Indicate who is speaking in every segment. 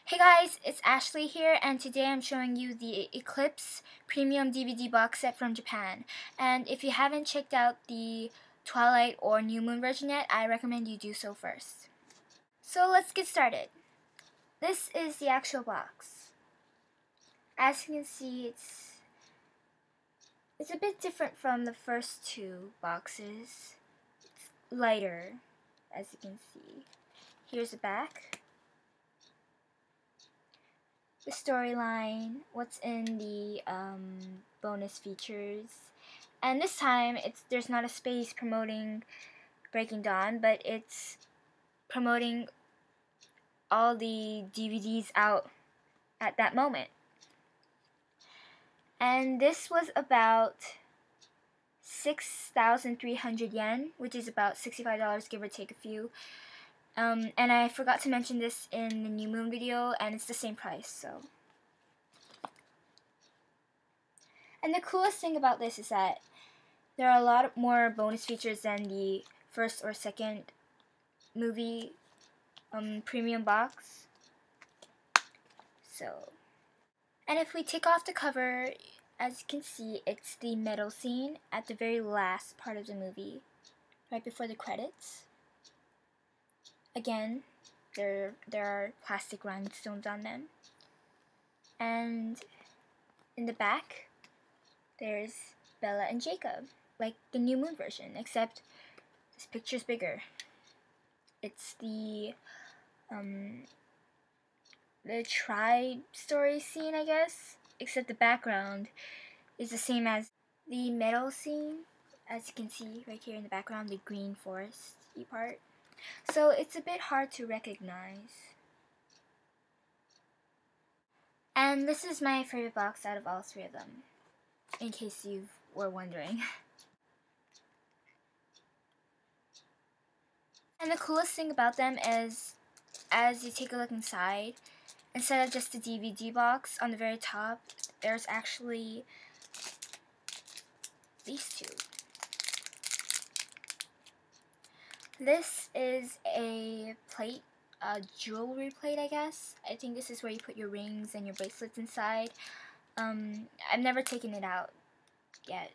Speaker 1: Hey guys, it's Ashley here, and today I'm showing you the Eclipse Premium DVD box set from Japan. And if you haven't checked out the Twilight or New Moon version yet, I recommend you do so first. So let's get started. This is the actual box. As you can see, it's a bit different from the first two boxes. It's lighter, as you can see. Here's the back. The storyline, what's in the bonus features, and this time there's not a space promoting Breaking Dawn, but it's promoting all the DVDs out at that moment. And this was about 6,300 yen, which is about $65, give or take a few. And I forgot to mention this in the New Moon video, and it's the same price, so. And the coolest thing about this is that there are a lot more bonus features than the first or second movie premium box. So, and if we take off the cover, as you can see, it's the medal scene at the very last part of the movie, right before the credits. Again, there are plastic rhinestones on them. And in the back, there's Bella and Jacob, like the New Moon version, except this picture's bigger. It's the tri-story scene, I guess, except the background is the same as the medal scene, as you can see right here in the background, the green foresty part. So it's a bit hard to recognize. And this is my favorite box out of all three of them, in case you were wondering. And the coolest thing about them is, as you take a look inside, instead of just the DVD box on the very top, there's actually these two. This is a plate, a jewelry plate, I guess. I think this is where you put your rings and your bracelets inside. I've never taken it out yet,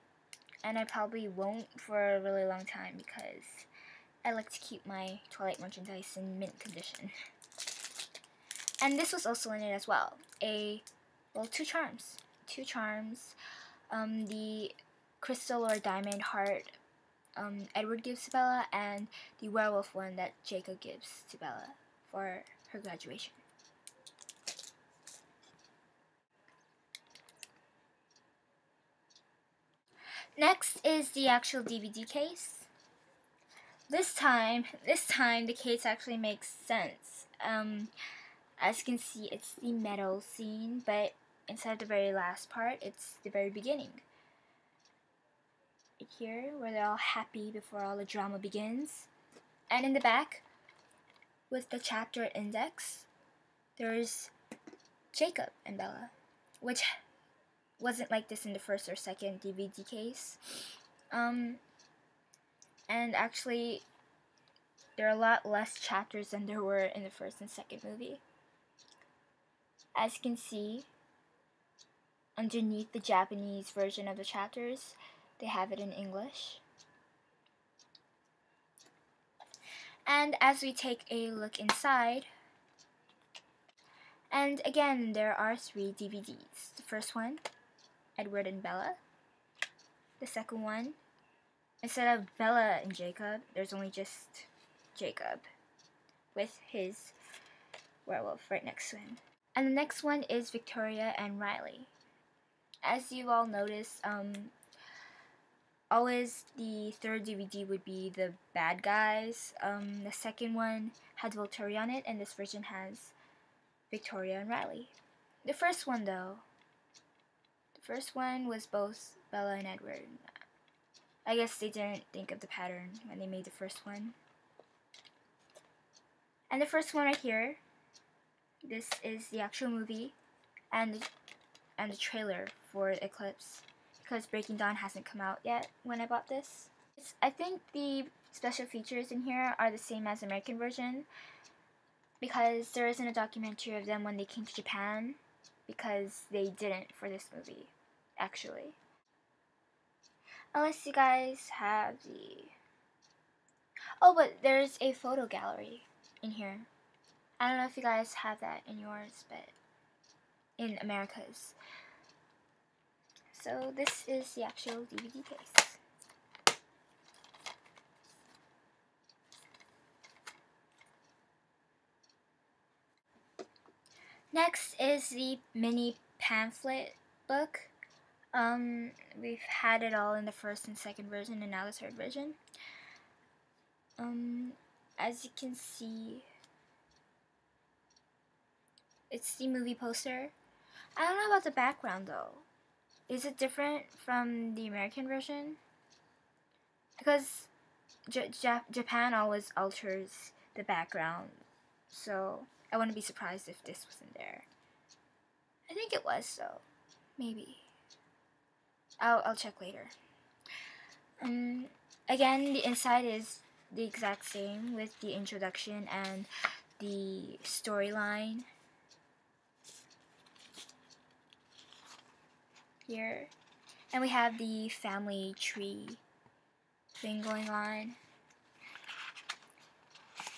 Speaker 1: and I probably won't for a really long time because I like to keep my Twilight merchandise in mint condition. And this was also in it as well. Two charms. The crystal or diamond heart Edward gives to Bella, and the werewolf one that Jacob gives to Bella for her graduation. Next is the actual DVD case. This time the case actually makes sense. As you can see, it's the medal scene, but instead of the very last part, it's the very beginning. Right here, where they're all happy before all the drama begins. And in the back, with the chapter index, there's Jacob and Bella, which wasn't like this in the first or second DVD case. And actually, there are a lot less chapters than there were in the first and second movie. As you can see, underneath the Japanese version of the chapters, they have it in English. And as we take a look inside, and again, there are 3 DVDs. The first one, Edward and Bella. The second one, instead of Bella and Jacob, there's only just Jacob with his werewolf right next to him. And the next one is Victoria and Riley. As you all notice, always the third DVD would be the bad guys. The second one had Victoria on it, and this version has Victoria and Riley. The first one was both Bella and Edward. I guess they didn't think of the pattern when they made the first one. And the first one right here, this is the actual movie and the trailer for Eclipse, because Breaking Dawn hasn't come out yet when I bought this. I think the special features in here are the same as the American version, because there isn't a documentary of them when they came to Japan, because they didn't for this movie, actually. Unless you guys have the... Oh, but there's a photo gallery in here. I don't know if you guys have that in yours, but in America's. So this is the actual DVD case. Next is the mini pamphlet book. We've had it all in the first and second version, and now the third version. As you can see, it's the movie poster. I don't know about the background though. Is it different from the American version? Because Japan always alters the background, so I wouldn't be surprised if this wasn't there. I think it was, so maybe. I'll check later. Again, the inside is the exact same with the introduction and the storyline here. And we have the family tree thing going on.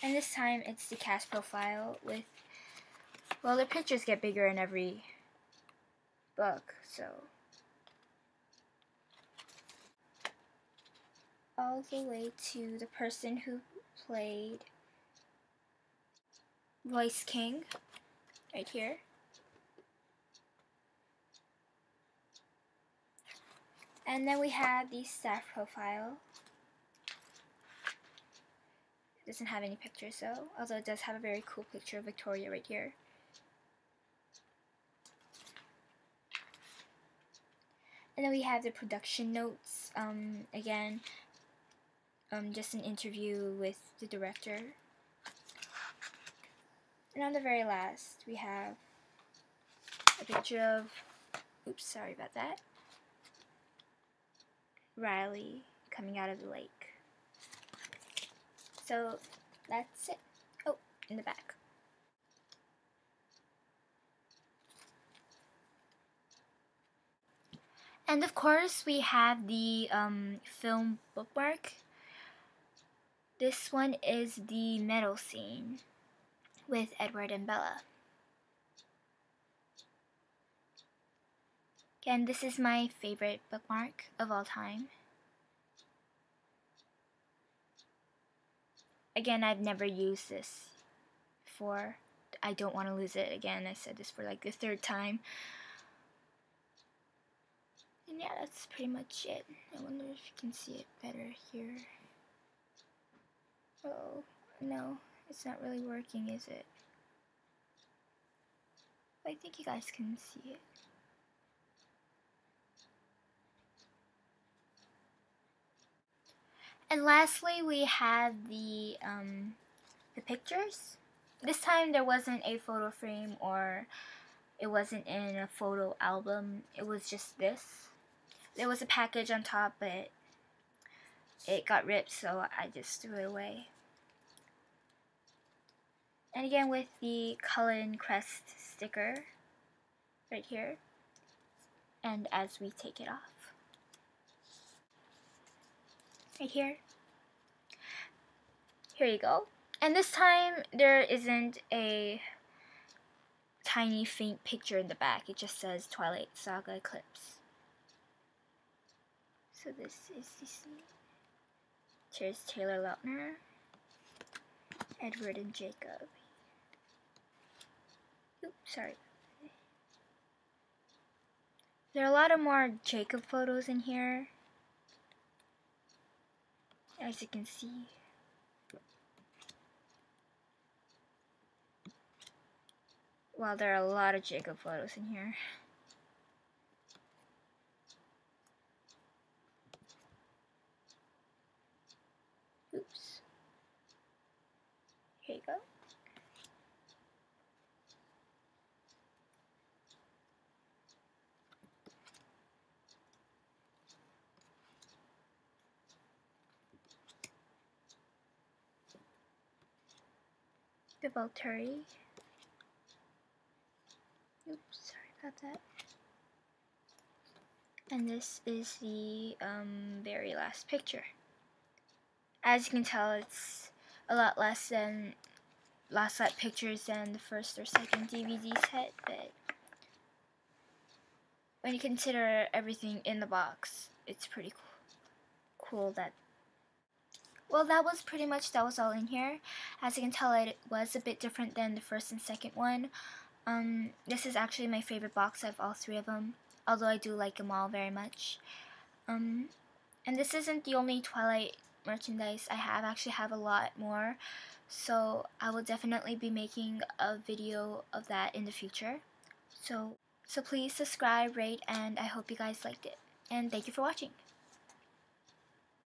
Speaker 1: And this time it's the cast profile with, well, the pictures get bigger in every book, so. All the way to the person who played Royce King, right here. And then we have the staff profile. It doesn't have any pictures though, although it does have a very cool picture of Victoria right here. And then we have the production notes. Again, just an interview with the director. And on the very last, we have a picture of, oops, sorry about that, Riley coming out of the lake. So that's it. Oh, in the back. And of course, we have the film bookmark. This one is the medal scene with Edward and Bella. Again, this is my favorite bookmark of all time. Again, I've never used this before. I don't want to lose it again. I said this for like the third time. And yeah, that's pretty much it. I wonder if you can see it better here. Oh, no, it's not really working, is it? I think you guys can see it. And lastly, we have the pictures. This time there wasn't a photo frame or it wasn't in a photo album. It was just this. There was a package on top, but it got ripped, so I just threw it away. And again with the Cullen Crest sticker right here. And as we take it off, right here, here you go. And this time there isn't a tiny faint picture in the back. It just says Twilight Saga Eclipse. So this is the scene. Here's Taylor Lautner, Edward and Jacob. Oops, sorry. There are a lot of more Jacob photos in here, as you can see. Well, there are a lot of Jacob photos in here. Oops. Here you go. Terry. Oops, sorry about that. And this is the very last picture. As you can tell, it's a lot less set pictures than the first or second DVD set, but when you consider everything in the box, it's pretty cool that. Well, that was all in here. As you can tell, it was a bit different than the first and second one. This is actually my favorite box out of all three of them, although I do like them all very much. And this isn't the only Twilight merchandise I have. I actually have a lot more, so I will definitely be making a video of that in the future. So please subscribe, rate, and I hope you guys liked it. And thank you for watching.